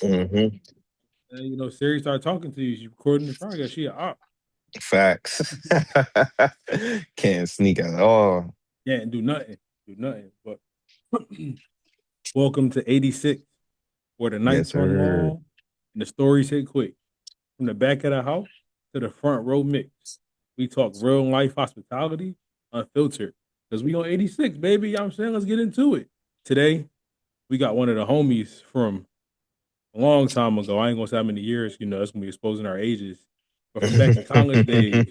Mm-hmm. And Siri started talking to you. She's recording the progress. She a op. Facts. Can't sneak at all. Yeah, and do nothing. Do nothing. But welcome to 86, where the Yes, nights run sir. long and the stories hit quick. From the back of the house to the front row mix. We talk real life hospitality, unfiltered. Because we on 86, baby. You know what I'm saying? Let's get into it. Today, we got one of the homies from a long time ago. I ain't gonna say how many years, it's gonna be exposing our ages. But from back in college days,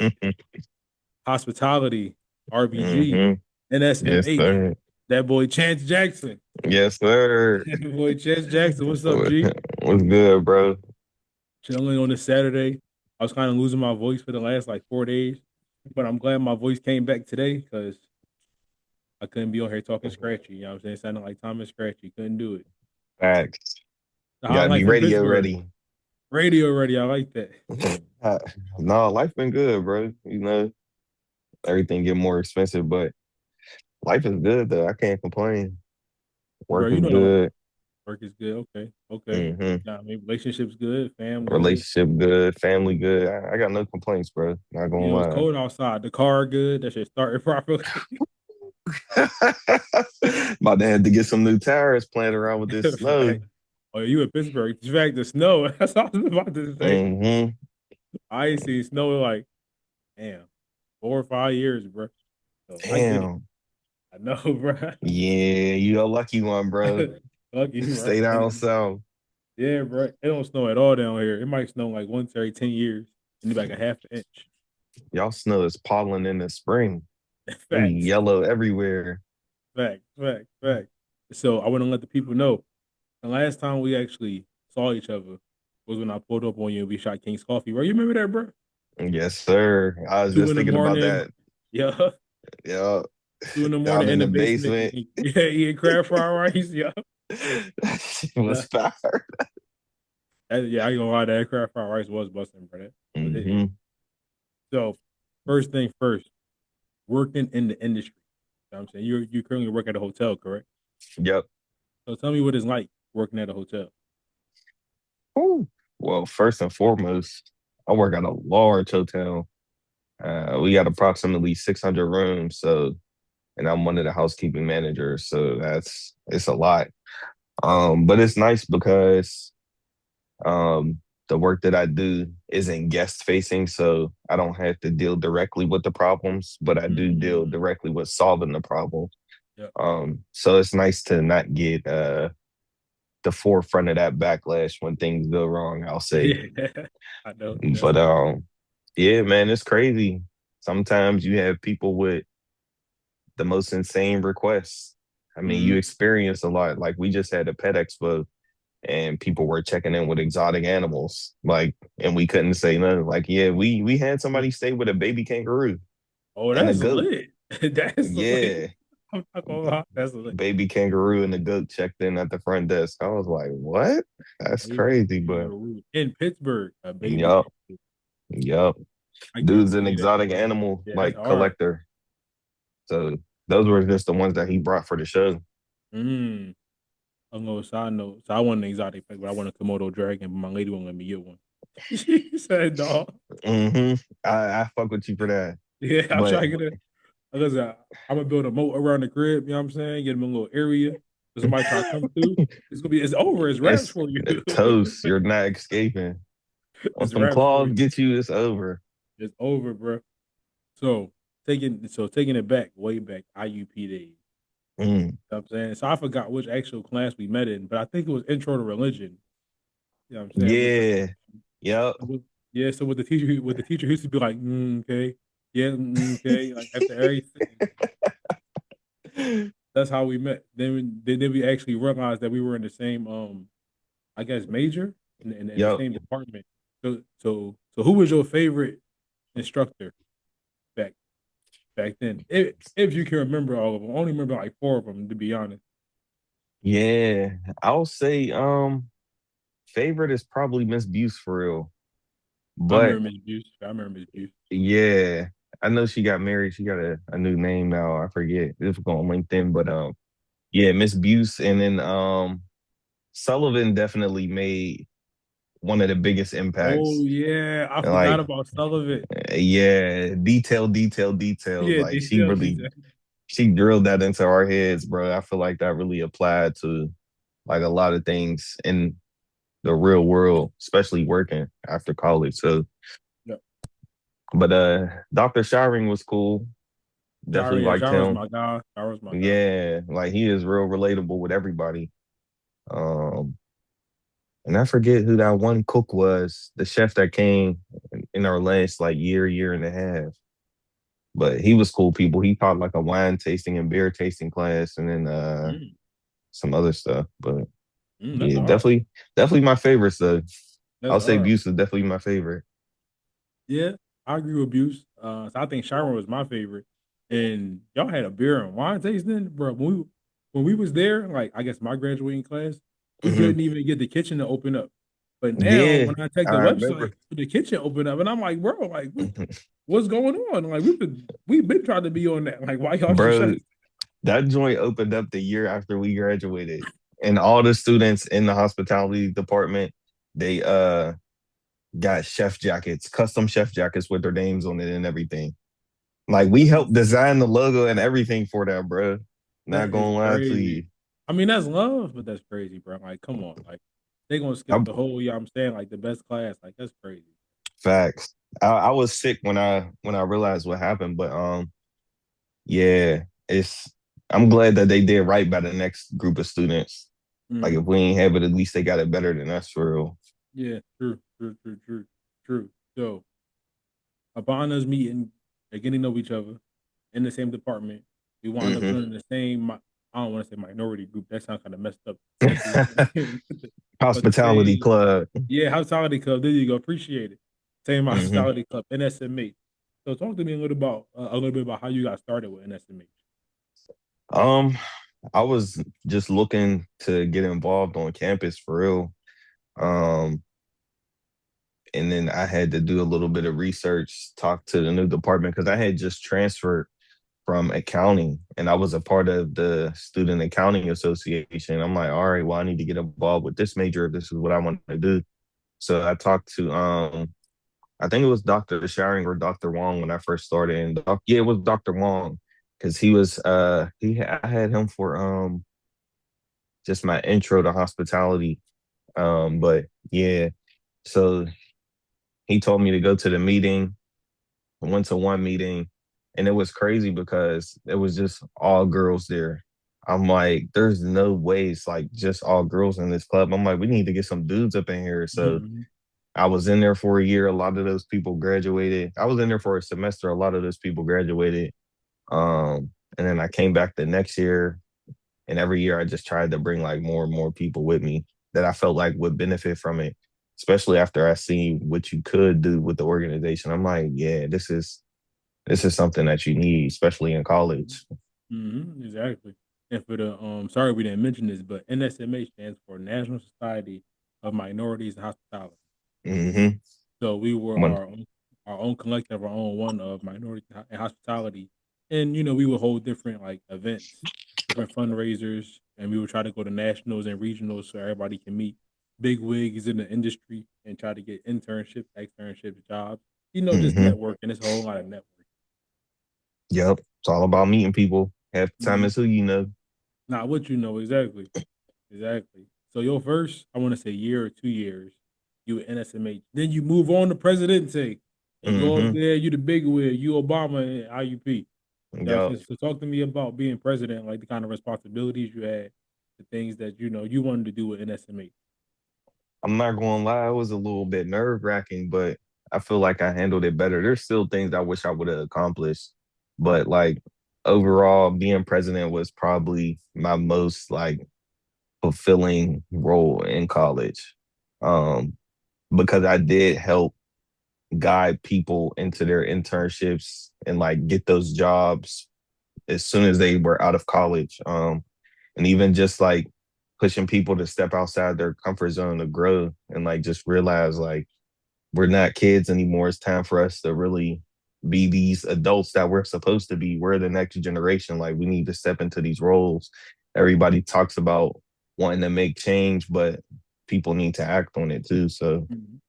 hospitality, RBG, hmm Yes, NSMH, sir. that boy Chantz Jackson. Yes, sir. That boy Chantz Jackson. What's up, G? What's good, bro? Chilling on this Saturday. I was kind of losing my voice for the last like 4 days, but I'm glad my voice came back today because I couldn't be on here talking scratchy. You know what I'm saying? Sounding like Thomas Scratchy. Couldn't do it. Facts. So how Gotta be life in radio Pittsburgh? ready. Radio ready. I like that. Uh, No, life been good, bro. Everything get more expensive, but life is good though. I can't complain. Bro, Work you is know the good. work is good. Okay. Okay. hmm Yeah, I mean, relationship's good. Fam good. Relationship good. Family good. I got no complaints, bro. Not gonna It's lie. cold outside. The car good. That shit started properly. About to have to get some new tires playing around with this snow. Fact. Oh, you in Pittsburgh. In fact, the snow. That's what I was about to say. hmm I ain't seen snow in like, damn, 4 or 5 years, bro. So I get it. Damn. I know, bro. Yeah, you a lucky one, bro. Lucky, bro. Stay down south. Yeah, bro. It don't snow at all down here. It might snow like once every 10 years, maybe like a half an inch. Y'all snow is pollen in the spring. It be Facts. yellow everywhere. Fact. So I want to let the people know the last time we actually saw each other was when I pulled up on you and we shot King's Coffee, bro. You remember that, bro? Yes, sir. I was Two just in the table. Thinking about morning. that. Yeah. Yeah. 2 in the morning Down in in the the basement. basement. Yeah, eating crab fried rice. Yeah. That shit was Yeah. fire. Yeah, I ain't gonna lie, that crab fried rice was busting, bro. That was hitting. hmm So, first thing first, working in the industry. You know what I'm saying you currently work at a hotel, correct? Yep. So tell me what it's like working at a hotel. Whew. Well, first and foremost, I work at a large hotel. We got approximately 600 rooms, and I'm one of the housekeeping managers, so it's a lot. But it's nice because um, the work that I do isn't guest facing, so I don't have to deal directly with the problems, but I do deal Mm, directly with solving the problem. yep. So it's nice to not get the forefront of that backlash when things go wrong, I'll say. Yeah, I know. That's But yeah, man, it's crazy. Sometimes you have people with the most insane requests. I mean, you mm, experience a lot. Like we just had a pet expo and people were checking in with exotic animals. And we couldn't say nothing. Like, yeah, we had somebody stay with a baby kangaroo oh, and a that's goat. lit. That's lit. Yeah. I'm not gonna lie, that's lit. Baby kangaroo and the goat checked in at the front desk. I was like, what? That's Baby crazy, but kangaroo in Pittsburgh, a baby yup, kangaroo. yup. I Dude's an guarantee that. exotic animal Yeah, that's like hard. collector. So those were just the ones that he brought for the show. Mm. A little side note. So I want an exotic pet, but I want a Komodo dragon, but my lady won't let me get one. She said, "Dog, hmm I fuck with you for that. yeah, I'm But trying to get it. Because I'm gonna build a moat around the crib. You know what I'm saying? Get them a little area. If somebody try to come through, it's over. It's wraps it's for you. toast. You're not escaping. Once It's them wraps for claws you. get you, it's over. It's over, bro. So taking it back, way back, IUP days. Mm. You know what I'm saying? So I forgot which actual class we met in, but I think it was intro to religion. You know what I'm saying? Yeah. Yep. Yeah, so with the teacher he used to be like, okay, yeah, okay, like after everything. That's how we met. Then we actually realized that we were in the same I guess major in the Yep. same department. So who was your favorite instructor back back then? If you can remember all of them, I only remember like four of them to be honest. Yeah. I'll say favorite is probably Miss Buse for real. I But remember Miss Buse. I remember Miss Buse. yeah, I know she got married. She got a new name now. I forget. It's on LinkedIn, but yeah, Miss Buse and then Sullivan definitely made one of the biggest Oh impacts. yeah, I forgot Like, about Sullivan. yeah, detail, detail, detail. Yeah, Like she detail, really detail. she drilled that into our heads, bro. I feel like that really applied to like a lot of things in the real world, especially working after college. So, Yeah, but Dr. Shiring was cool. Shara, Definitely yeah, liked Shara's him. my guy. Shara's my guy. Yeah, like he is real relatable with everybody. Um, and I forget who that one cook was, the chef that came in our last like year and a half. But he was cool people. He taught like a wine tasting and beer tasting class and then Mm, some other stuff. But that's yeah, hard. definitely my favorite. So That's I'll say hard. Buse is definitely my favorite. Yeah, I agree with Buse. So I think Shara was my favorite. And y'all had a beer and wine tasting, bro. When we was there, like I guess my graduating class, we Hmm. couldn't even get the kitchen to open up. But now Yeah, when I check I the remember. website, the kitchen opened up, and I'm like, bro, like what's going on? Like we've been trying to be on that. Like why y'all just shut Bro, it? that joint opened up the year after we graduated. And all the students in the hospitality department, they got chef jackets, custom chef jackets with their names on it and everything. Like we That's helped design the logo and everything for that, bro. that Not is gonna lie to crazy. you. I mean, that's love, but that's crazy, bro. Like, come on, like they gonna skip I, the whole. Yeah, I'm saying like the best class. Like that's crazy. facts. I was sick when I realized what happened, but yeah, it's I'm glad that they did right by the next group of students. Like Mm. if we ain't have it, at least they got it better than us for real. Yeah, true, true, true, true, true. So upon us meeting and getting to know each other in the same department, we wound up Hmm. joining the same. I don't want to say minority group. That sounds kind of messed up to say group, but the Hospitality same. club. Yeah, hospitality club. There you go. Appreciate it. Same Hmm. hospitality club, NSMH. So talk to me a little bit about how you got started with NSMH. Um, I was just looking to get involved on campus for real. Um, and then I had to do a little bit of research, talk to the new department because I had just transferred from accounting and I was a part of the Student Accounting Association. I'm like, all right, well, I need to get involved with this major if this is what I want to do. So I talked to I think it was Dr. Sharing or Dr. Wong when I first started. And yeah, it was Dr. Wong because I had him for just my intro to hospitality. But yeah, so he told me to go to the meeting. I went to one meeting and it was crazy because it was just all girls there. I'm like, there's no way it's like just all girls in this club. I'm like, we need to get some dudes up in here. So Mhm. I was in there for a year. A lot of those people graduated. I was in there for a semester. A lot of those people graduated. And then I came back the next year, and every year I just tried to bring like more and more people with me that I felt like would benefit from it, especially after I seen what you could do with the organization. I'm like, yeah, this is something that you need, especially in college. Exactly. And for the sorry we didn't mention this, but NSMH stands for National Society of Minorities in Hospitality. Hmm. So we were When, our own collective, our own one of minority and hospitality, and we would hold different like events, different fundraisers, and we would try to go to nationals and regionals so everybody can meet big wigs in the industry and try to get internships, externships, jobs. Just hmm. networking. It's a whole lot of networking. Yep, it's all about meeting people. Half the time Mm-hmm. is who you know. Not what you know exactly. Exactly. So your first, I want to say year or 2 years, you at NSMH. Then you move on to presidency and go up Hmm. there, you the big wig, you Obama and IUP. Yep. So talk to me about being president, like the kind of responsibilities you had, the things that you wanted to do with NSMH. I'm not gonna lie, it was a little bit nerve wracking, but I feel like I handled it better. There's still things I wish I would have accomplished, but like overall, being president was probably my most like fulfilling role in college. Um, because I did help guide people into their internships and like get those jobs as soon as they were out of college. And even just like pushing people to step outside their comfort zone to grow and like just realize like we're not kids anymore. It's time for us to really be these adults that we're supposed to be. We're the next generation. Like we need to step into these roles. Everybody talks about. wanting to make change, but people need to act on it too. So, Mhm.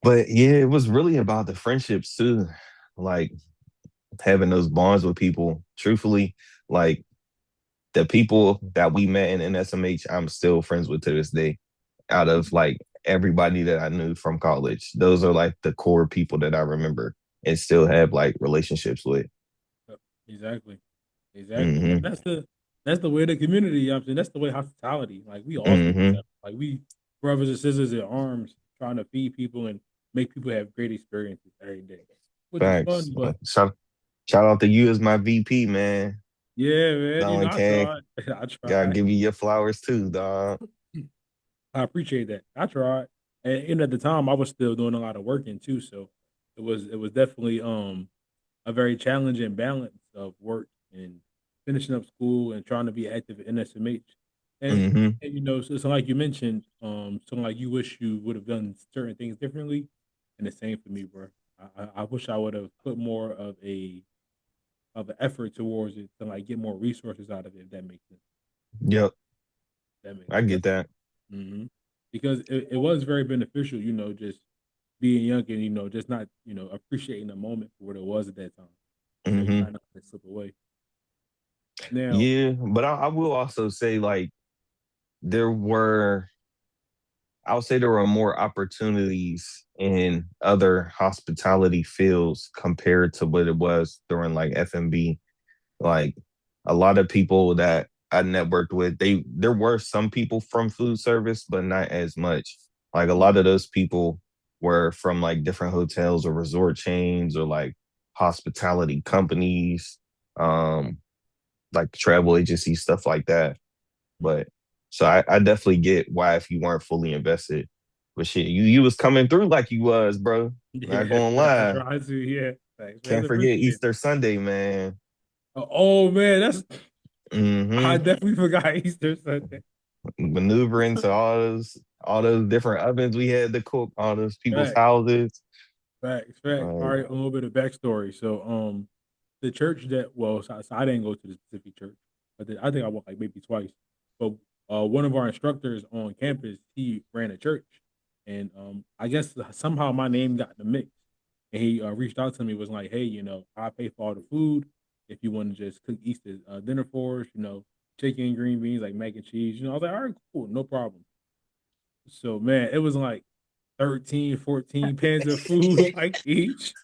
but yeah, it was really about the friendships too. Like having those bonds with people. Truthfully, like the people that we met in NSMH, I'm still friends with to this day. Out of like everybody that I knew from college, those are like the core people that I remember and still have like relationships with. Yep. Exactly. Exactly, man. Hmm That's the way of the community. You know what I'm saying? That's the way hospitality. Like we all stick hmm together. Like we brothers and sisters in arms, trying to feed people and make people have great experiences every day, which is Facts. fun. But Shout out to you as my VP, man. yeah, man. Dylan I King. tried. I Gotta tried. give you your flowers too, dog. I appreciate that. I tried, and at the time, I was still doing a lot of working too. So it was definitely a very challenging balance of work and finishing up school and trying to be active at NSMH. And, Hmm so like you mentioned, so like you wish you would have done certain things differently, and the same for me, bro. I wish I would have put more of an effort towards it to like get more resources out of it. If that makes sense. Yep, That makes I sense. get that. Because it was very beneficial, just being young and just not appreciating the moment for what it was at that time. You Hmm kind of let it slip away. Now, Yeah, but I will also say like there were I would say there were more opportunities in other hospitality fields compared to what it was during like F&B. Like a lot of people that I networked with, there were some people from food service, but not as much. Like a lot of those people were from like different hotels or resort chains or like hospitality companies, um, like travel agencies, stuff like that. But so I definitely get why if you weren't fully invested. But shit, you was coming through like you was, bro. Not yeah, gonna I lie. try to, yeah, thanks, man. I Can't forget appreciate Easter Sunday, man. Oh man, I Hmm definitely forgot Easter Sunday. Maneuvering to all those different ovens we had to cook, all those people's Facts, houses. facts. All Like, right, a little bit of backstory. So, the church so I didn't go to the specific church, but I think I went like maybe twice. But one of our instructors on campus, he ran a church, and I guess somehow my name got in the mix, and he reached out to me, was like, "Hey, I pay for all the food. If you want to just cook Easter dinner for us, chicken, green beans, like mac and cheese, I was like, all right, cool, no problem." So man, it was like 13, 14 pans of food like each.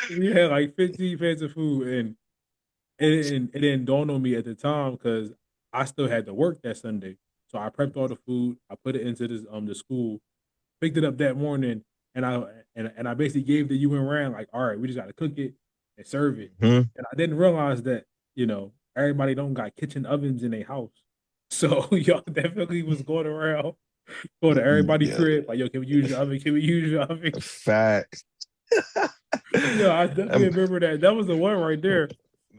We had like 15 pans of food, and it didn't dawn on me at the time because I still had to work that Sunday. So I prepped all the food, I put it into the school, picked it up that morning, and I basically gave the UN ran like, all right, we just gotta cook it and serve it. hmm And I didn't realize that, everybody don't got kitchen ovens in their house. So y'all definitely was going around going to everybody yeah, crib, like, yo, can we use your oven? Can we use your oven? facts. Yeah, I definitely Um, remember that. That was the one right there.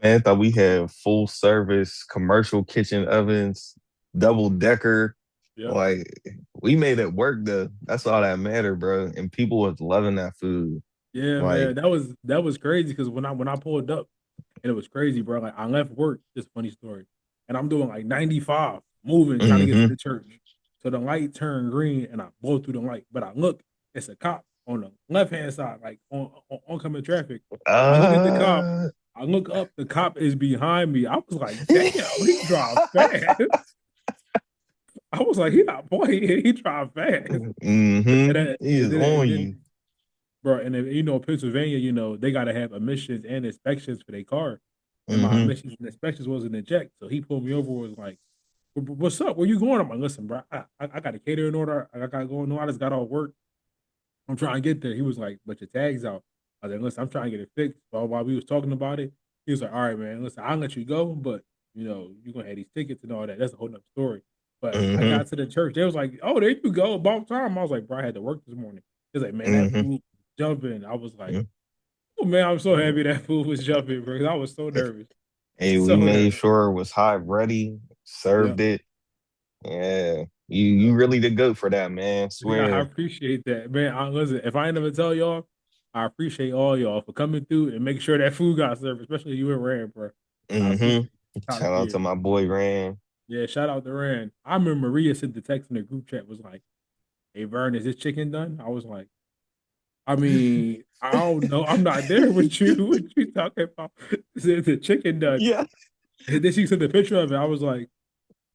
Man, I thought we had full service commercial kitchen ovens, double decker. Yep. Like we made it work though. That's all that mattered, bro. And people was loving that food. Yeah, man. Like, That was crazy because when I pulled up and it was crazy, bro. Like I left work, just funny story. And I'm doing like 95, moving, trying to get to mm-hmm. the church. So the light turned green and I blow through the light. But I look, it's a cop on the left hand side, like on oncoming traffic. I look at the cop, Uh I look up, the cop is behind me. I was like, damn, he drive fast. I was like, he not playing, he drive fast. And mm-hmm. then, He and is then, and on then you. bro. And then, Pennsylvania, they got to have emissions and inspections for their car. And my Mm-hmm. emissions and inspections wasn't in check. So he pulled me over, was like, What's up? Where you going?" I'm like, "Listen, bro, I got a catering order. I got going on. I just got all work. I'm trying to get there." He was like, "But your tag's out." I was like, "Listen, I'm trying to get it fixed." While we was talking about it, he was like, "All right, man, listen, I'll let you go, but you're gonna have these tickets and all that. That's a whole nother story." But I Mm-hmm. got to the church. They was like, "Oh, there you go, about time." I was like, "Bro, I had to work this morning." He was like, "Man, that Mm-hmm. food was jumping." I was like, "Oh man, I'm so happy that food was jumping, bro." 'Cause I was so nervous, Hey, we so made nervous. sure it was hot ready, Yeah. served it. Yeah. You really the goat for that, man. Yeah, I Swear. appreciate that, man. Listen, if I ain't never tell y'all, I appreciate all y'all for coming through and making sure that food got served, especially you and Rand, bro. I Mm-hmm. appreciate it. Top Shout out to tier. my boy Ran. Yeah, shout out to Rand. I remember Maria sent the text in the group chat was like, "Hey Vern, is this chicken done?" I was like, I mean, I don't know. I'm not there with you. What you talking about? Is the chicken done? Yeah. And then she sent the picture of it. I was like,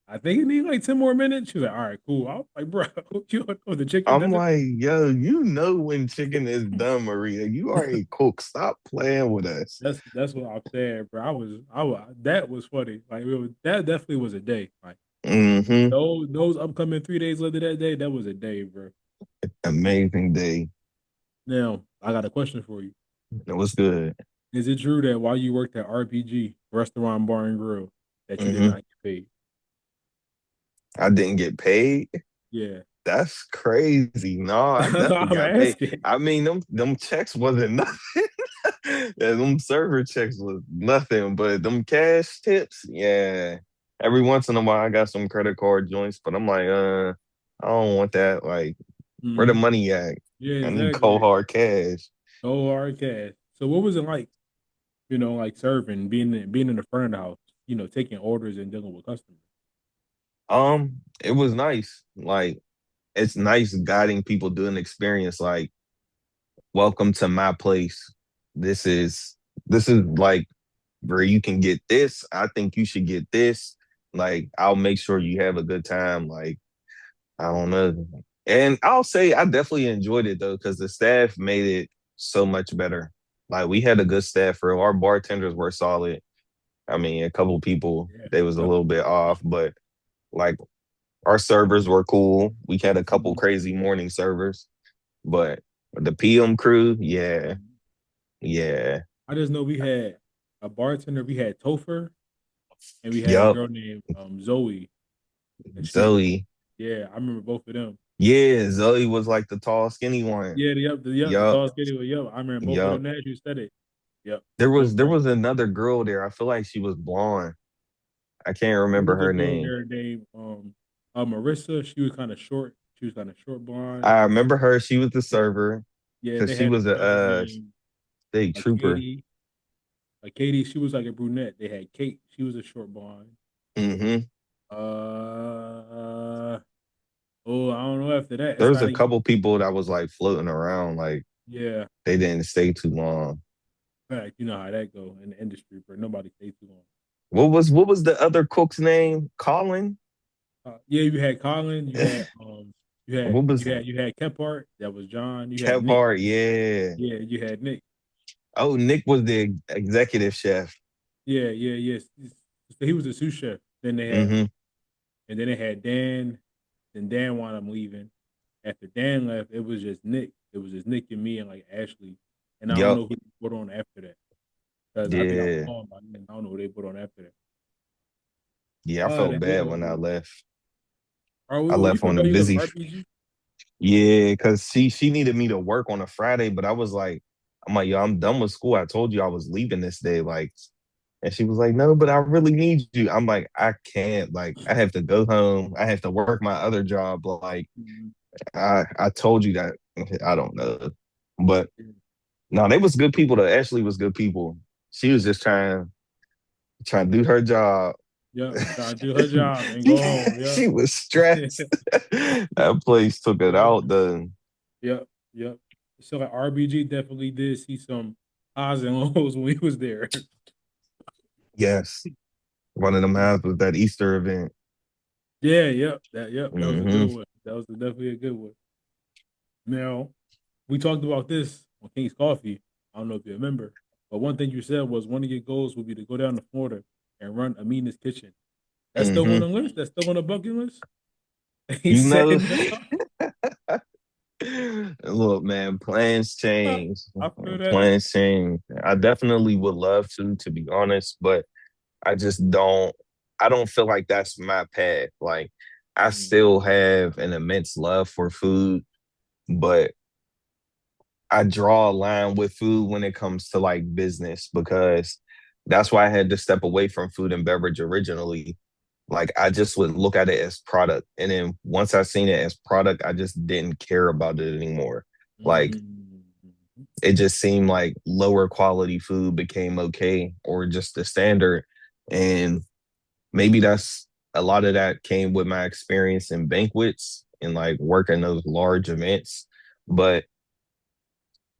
I think it need like 10 more minutes. She was like, all right, cool. I was like, bro, you don't know the chicken I'm done? like, yo, you know when chicken is done, Maria. You are a cook. Stop playing with us. That's what I'm saying, bro. I was that was funny. Like that definitely was a day. Like Hmm. those upcoming 3 days later that day, that was a day, bro. Amazing day. Now, I got a question for you. It was good. Is it true that while you worked at RPG, Restaurant Bar and Grill, that you did Hmm. not get paid? I didn't get paid. Yeah. That's crazy. No, I definitely I'm got paid. asking. I mean, them checks wasn't nothing. Yeah, them server checks was nothing, but them cash tips, yeah. Every once in a while, I got some credit card joints, but I'm like, I don't want that. Like, where the Hmm. money at? Yeah, I need cold exactly. hard cash. So hard cash. So what was it like, like serving, being in the front of the house, taking orders and dealing with customers? It was nice. Like, it's nice guiding people through an experience. Like, welcome to my place. This is like where you can get this. I think you should get this. Like, I'll make sure you have a good time. Like, I don't know. And I'll say I definitely enjoyed it though, because the staff made it so much better. Like, we had a good staff for our bartenders were solid. I mean, a couple people Yeah. they was a Yep. little bit off, but like our servers were cool. We had a couple Mhm. crazy morning servers, but the PM crew, yeah, yeah, I just know we had a bartender, we had Topher, and we had a yup, girl named Zoe. And she was, Zoe. yeah, I remember both of them. Yeah, Zoe was like the tall, skinny one. Yeah, the Yup, tall skinny one. Yep, I remember both of them. yup. As you said it. Yep, There yep. was there was another girl there. I feel like she was blonde. I can't There remember was a her girl name. there named Marissa. She was kind of short. She was kind of short blonde. I remember her. She was the server Yeah, because they she had a was a girl named state trooper. Katie. Katie, she was like a brunette. They had Kate. She was a short blonde. Hmm. Uh, oh, I don't know after that. There It's was not a even. couple people that was like floating around, like Yeah, they didn't stay too long. fact, you know how that go in the industry, but nobody stays too long. What was the other cook's name? Colin? Yeah, you had Colin. You had you had What was you had you had Kephart. That was John. You had Nick. Kevhart? Yeah. Yeah, you had Nick. Oh, Nick was the executive chef. Yeah, yeah, yes. So he was a sous chef. Hmm. And then they had Dan. Then Dan wound up leaving. After Dan left, it was just Nick. It was just Nick and me and like Ashley. And I don't Yup. know who they put on after that because I think I was Yeah. gone by then. I don't know who they put on after that. Yeah, I The felt bad hell when I was it? left. I Oh, you left feel on a bad you left busy. RPG? Yeah, because she needed me to work on a Friday, but I was like, I'm like, yo, I'm done with school. I told you I was leaving this day. Like, and she was like, no, but I really need you. I'm like, I can't. Like, I have to go home. I have to work my other job. Like, Mhm. I told you that. I don't know. But no, they was good people though. Ashley was good people. She was just trying to do her job. Yep, trying to do her job and go home. She Yep. was stressed. That place took it Yep. out though. Yep. Yep. So like RBG definitely did see some highs and lows when he was there. Yes. One of them halves was that Easter event. Yeah, yep, that was a good Hmm. one. That was definitely a good one. Now, we talked about this on King's Coffee. I don't know if you remember, but one thing you said was one of your goals would be to go down to Florida and run Amina's kitchen. That's still on Hmm. the list. That's still on the bucket list. He You said know, no. look, man, plans change. I feel that. Plans change. I definitely would love to be honest, but I just don't. I don't feel like that's my path. Like, I Mm, still have an immense love for food, but I draw a line with food when it comes to like business because that's why I had to step away from food and beverage originally. Like, I just would look at it as product. And then once I seen it as product, I just didn't care about it anymore. Like, mm, it just seemed like lower quality food became okay or just the standard. And maybe that's a lot of that came with my experience in banquets and like working those large events. But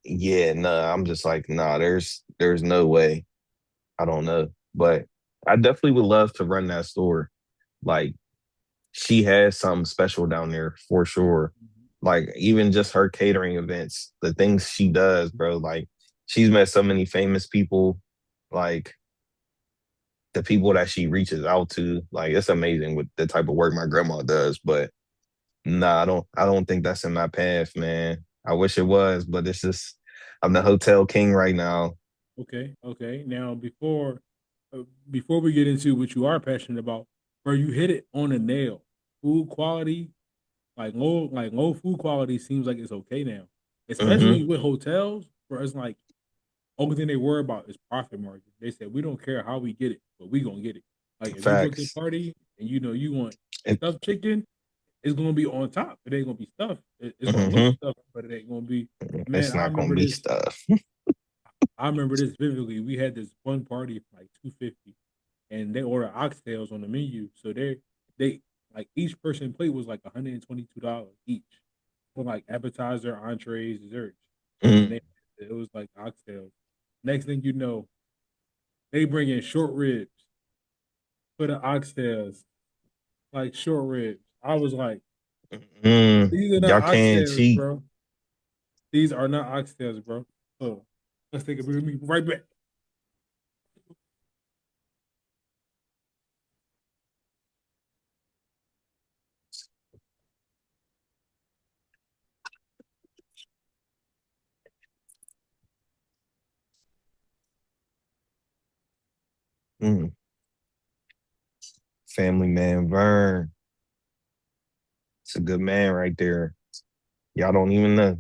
yeah, no, I'm just like, nah, there's no way. I don't know. But I definitely would love to run that store. Like she has something special down there for sure. Like even just her catering events, the things she does, bro. Like she's met so many famous people, like the people that she reaches out to. Like it's amazing with the type of work my grandma does. But nah, I don't think that's in my path, man. I wish it was, but it's just I'm the hotel king right now. Okay, okay. Now, before we get into what you are passionate about, bro, you hit it on the nail. Food quality, like low food quality, seems like it's okay now, Hmm. especially with hotels. Where it's like only thing they worry about is profit margin. They said we don't care how we get it, but we gonna get it. Like if you book a Facts. party and you know you want It, stuffed chicken, it's gonna be on top. It ain't gonna be stuffed. It's gonna look hmm. stuffed, but it ain't gonna be. Man, It's I not gonna remember be this. stuff. I remember this vividly. We had this one party for like 250, and they ordered oxtails on the menu. So they like each person plate was like $122 each for like appetizer, entrees, desserts, and Mhm. they it was like oxtails. Next thing you know, they bring in short ribs for the oxtails, like short ribs. I was like, these are not Y'all can't oxtails, cheat. bro. These are not oxtails, bro. So let's take a break. Be right back. Mm. Family man Vern. It's a good man right there. Y'all don't even know.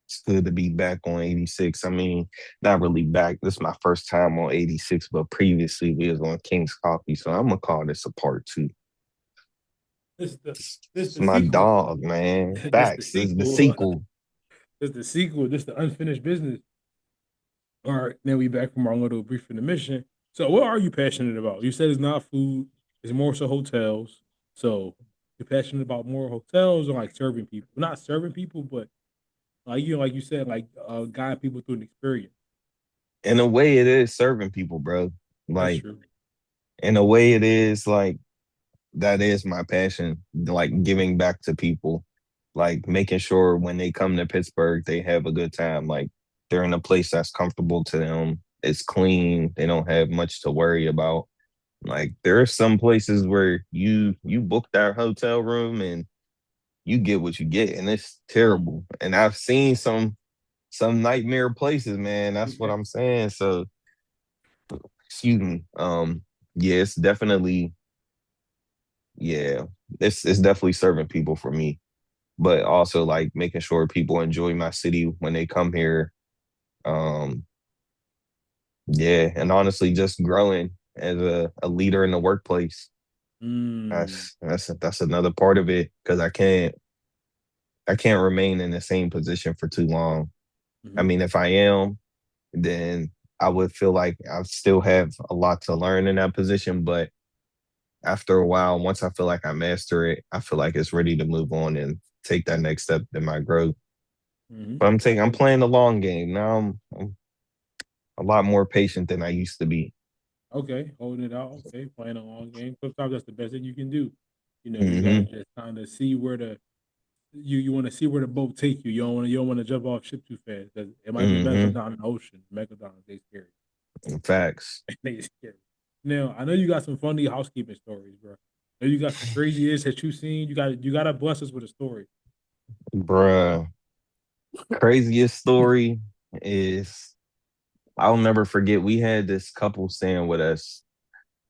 It's good to be back on 86. I mean, not really back. This is my first time on 86, but previously we was on King's Coffee. So I'm gonna call this a part two. This is the this is It's the my sequel. dog, man. This the Facts. This is the sequel. sequel. This the sequel. This the unfinished business. All right, now we back from our little brief intermission. So, what are you passionate about? You said it's not food; it's more so hotels. So, you're passionate about more hotels or like serving people? Not serving people, but like you said, like guiding people through an experience. In a way, it is serving people, bro. That's Like, true. in a way, it is like that is my passion, like giving back to people, like making sure when they come to Pittsburgh, they have a good time. Like they're in a place that's comfortable to them. It's clean. They don't have much to worry about. Like there are some places where you book that hotel room and you get what you get, and it's Mm. terrible. And I've seen some nightmare places, man. That's what I'm saying. So excuse me. Yeah, it's definitely yeah, it's definitely serving people for me, but also like making sure people enjoy my city when they come here. Um, yeah, and honestly, just growing as a leader in the workplace. Mm. That's another part of it because I can't remain in the same position for too long. I Hmm. mean, if I am, then I would feel like I still have a lot to learn in that position, but after a while, once I feel like I master it, I feel like it's ready to move on and take that next step in my growth. Hmm. But I'm Okay. playing the long game now. I'm a lot more patient than I used to be. Okay. Holding it out. Okay. Playing a long game. Sometimes that's the best thing you can do. You gotta Hmm. just kind of see where the you want to see where the boat take you. You don't want to jump off ship too fast because it might be Hmm. megalodon in the ocean. Megalodons they scary. Facts, They scary. Now I know you got some funny housekeeping stories, bro. I know you got some craziest that you seen. You gotta bless us with a story. bruh. Craziest story is I'll never forget. We had this couple staying with us.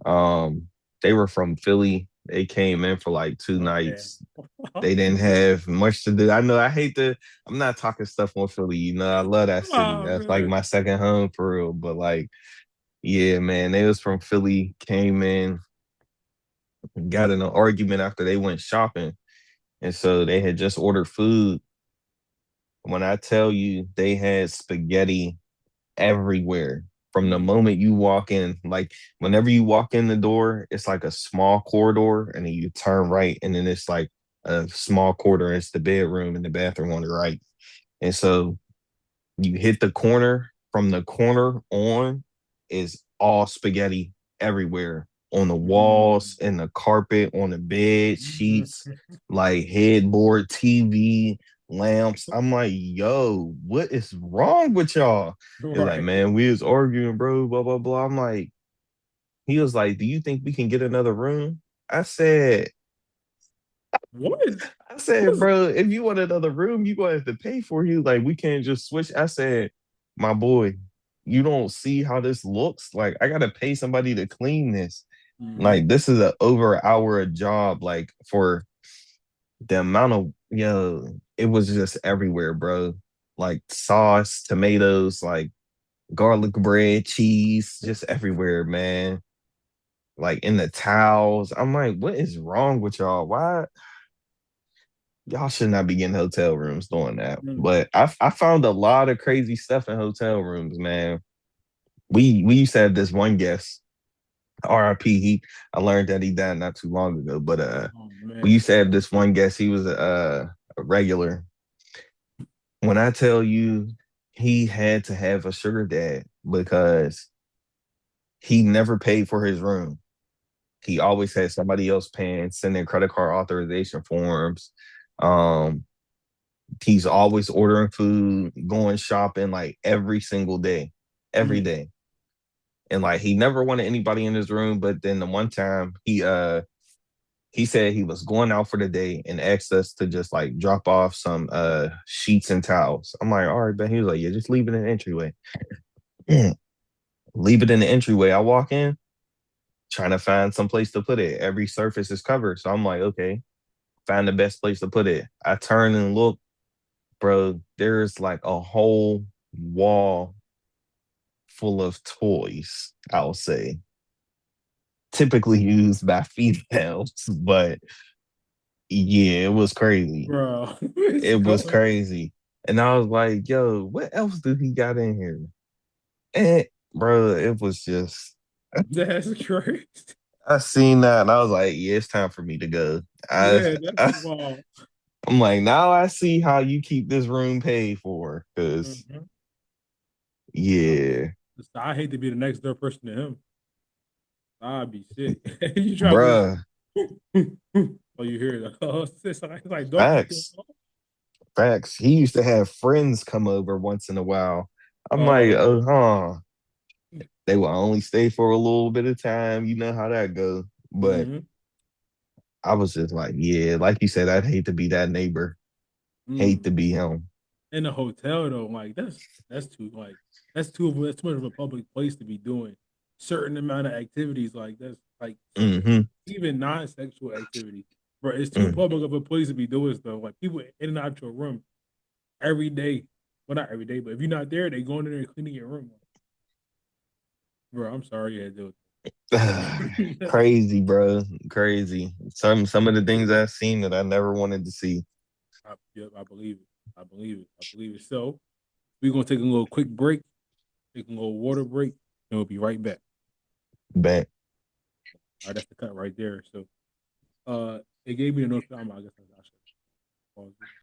Um, they were from Philly. They came in for like two Oh man. nights. They didn't have much to do. I know I hate to. I'm not talking stuff on Philly. I love that city. Oh That's like man. my second home for real. But like, yeah, man, they was from Philly. Came in, got in an argument after they went shopping, and so they had just ordered food. When I tell you, they had spaghetti everywhere. From the Mm. moment you walk in, like whenever you walk in the door, it's like a small corridor, and then you turn right, and then it's like a small corridor. It's the bedroom and the bathroom on the right. And so you hit the corner, from the corner on is all spaghetti everywhere on the Mm. walls, in the carpet, on the bed sheets, like headboard, TV, lamps. I'm like, yo, what is wrong with y'all? It's like, Right. man, we was arguing, bro, blah, blah, blah. I'm like, he was like, do you think we can get another room? I said, What? I said, What's bro, if you want another room, you gonna have to pay for you. Like, we can't just switch. I said, my boy, you don't see how this looks. Like, I gotta pay somebody to clean this. mm-hmm. Like, this is a over an hour a job. Like, for the amount of it was just everywhere, bro. Like sauce, tomatoes, like garlic bread, cheese, just everywhere, man. Like in the towels. I'm like, what is wrong with y'all? Why y'all should not be getting hotel rooms doing that. Mm. But I found a lot of crazy stuff in hotel rooms, man. We used to have this one guest, RIP. I learned that he died not too long ago. But Oh we man. used to have this one guest. He was a regular. When I tell you he had to have a sugar dad because he never paid for his room. He always had somebody else paying, sending credit card authorization forms. Um, he's always ordering food, going shopping like every single day, every Mm. day. And like he never wanted anybody in his room. But then the one time he said he was going out for the day and asked us to just like drop off some sheets and towels. I'm like, all right, but he was like, yeah, just leave it in the entryway. Leave it in the entryway. I walk in, trying to find some place to put it. Every surface is covered. So I'm like, okay, find the best place to put it. I turn and look, bro, there's like a whole wall full of toys, I'll say. Typically used by females, but yeah, it was crazy. Bro. It's It was go. crazy. And I was like, yo, what else do he got in here? And bro, it was just That's crazy. I seen that and I was like, yeah, it's time for me to go. I, Yeah, that's I wild. I'm like, now I see how you keep this room paid for. Cause Mm-hmm. yeah, I hate to be the next door person to him. I'd be sick. You try to go. bruh, Oh, you hear that? Oh, it's like Donkey Kong. facts, facts. He used to have friends come over once in a while. I'm like, oh, Oh, huh. They will only stay for a little bit of time. You know how that goes. But mm-hmm. I was just like, yeah, like you said, I'd hate to be that neighbor. Hate Mm. to be him. In a hotel though, like that's too like that's too much of a public place to be doing certain amount of activities like that's like Hmm. even non-sexual activity. Bro, it's too public of a place to be doing stuff. Like people in and out your room every day. Well, not every day, but if you're not there, they going in there and cleaning your room. Bro, I'm sorry you had to do it. Crazy, bro. Crazy. Some of the things I've seen that I never wanted to see. Yep, I believe it. I believe it. I believe it. So we're gonna take a little quick break, take a little water break, and we'll be right back. Back. All right, that's the cut right there. So it gave me a notification. I guess I should pause it.